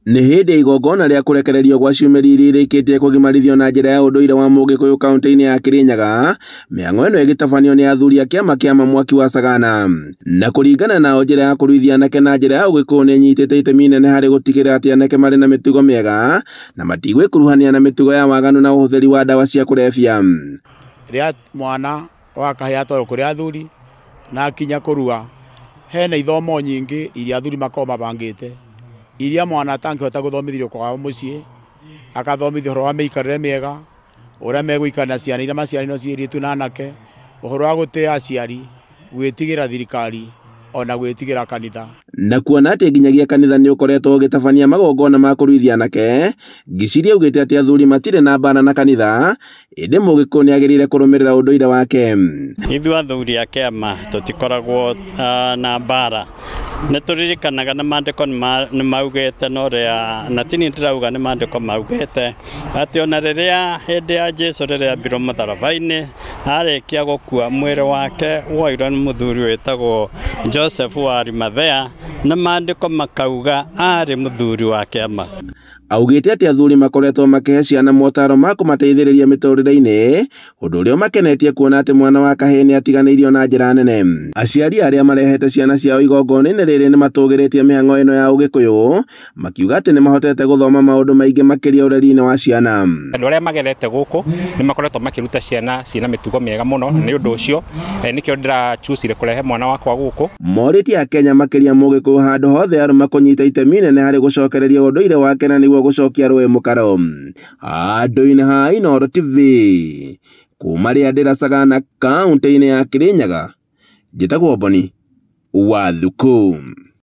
Nĩ hĩndĩ igongona rĩa kũrekererio gwa ciumĩrĩa iria irĩkĩtie kũgimarithio na njĩra ya ũndũire wa Mũgĩkũyũ kaunti-inĩ ya Kirinyaga, mĩhang'o ĩno ĩgĩtabanio nĩ athuri a kĩama kĩa Mwaki wa Sagana. Na kũringana nao, njĩra ya kũruithia anake na njĩra ya Ũgĩkũyũ nĩ ĩnyitĩte itemi inene harĩ gũtigĩrĩra atĩ anake marĩ na mĩtugo mĩega na matigwĩkuruhania na mĩtugo ya waganu na ũhũthĩri wa ndawa cia kũrebia. Rĩrĩa mwana wa kahĩĩ atwarwo kũrĩ athuri na akinya kũrua, hena ithomo nyingĩ iria athuri makoragwo mabangĩte, iria mwana atangĩhota gũthomithio kwao mũciĩ, akathomithio ũhoro wa mĩikarĩre mĩega, ũrĩa megũikara na ciana iria maciarĩirwo ciĩ airĩtu na anake, ũhoro wa gũtĩa aciari, gwĩtigĩra thirikari ona gwĩtigĩra kanitha. Na kuona atĩ nginyagia kanitha nĩ ũkoretwo ũgĩtabania magongona ma kũruithia anake, Ngiciri augĩte atĩ athuri matirĩ na mbara na kanitha, ĩndĩ Mũgĩkũyũ nĩ agĩrĩire kũrũmĩrĩra ũndũire wake. Ithuĩ athuri a kĩama tũtikoragwo na mbara. Nĩ tũririkanaga na maandĩko nĩ maugĩte na tini ndĩrauga nĩ maandĩko maugĩte atĩ ona rĩrĩa hĩndĩ ya Jesũ rĩrĩa ambirwo mũtharaba-inĩ arĩkia gũkua, mwĩrĩ wake woirwo nĩ mũthuri wĩtagwo Joseph wa Arimathea, na maandĩko makauga arĩ mũthuri wa kĩama. Augĩte atĩ athuri makoretwo makĩhe ciana motaro ma kũmateithĩrĩria mĩtũrĩre-inĩ, ũndũ ũrĩa makenetie kuona atĩ mwana wa kahĩĩ nĩ atiganĩirio na njĩra nene. Aciari arĩa marehete ciana ciao igongona-inĩ rĩrĩ nĩ matũgĩrĩtie mĩhang'o ĩno ya Ũgĩkũyũ, makiuga atĩ nĩ mahotete gũthoma maũndũ maingĩ makĩria ũreri-inĩ wa ciana. Andũ arĩa magerete gũkũ nĩ makoretwo makĩruta ciana ciĩna mĩtugo mĩega mũno, nĩ ũndũ ũcio nĩkĩo ndĩrachucire kũrehe mwana wakwa gũkũ. Morĩtie Akenya makĩria Mũgĩkũyũ handũ hothe arũma kũnyita itemi inene harĩ gũcokereria ũndũire wake na nĩguo gũcokia rũĩ mũkaro. Handũ-inĩ ha Inooro TV, kuma rĩa Sagana kaunti-inĩ ya Kirinyaga, njĩtagwo Boni Wathuku.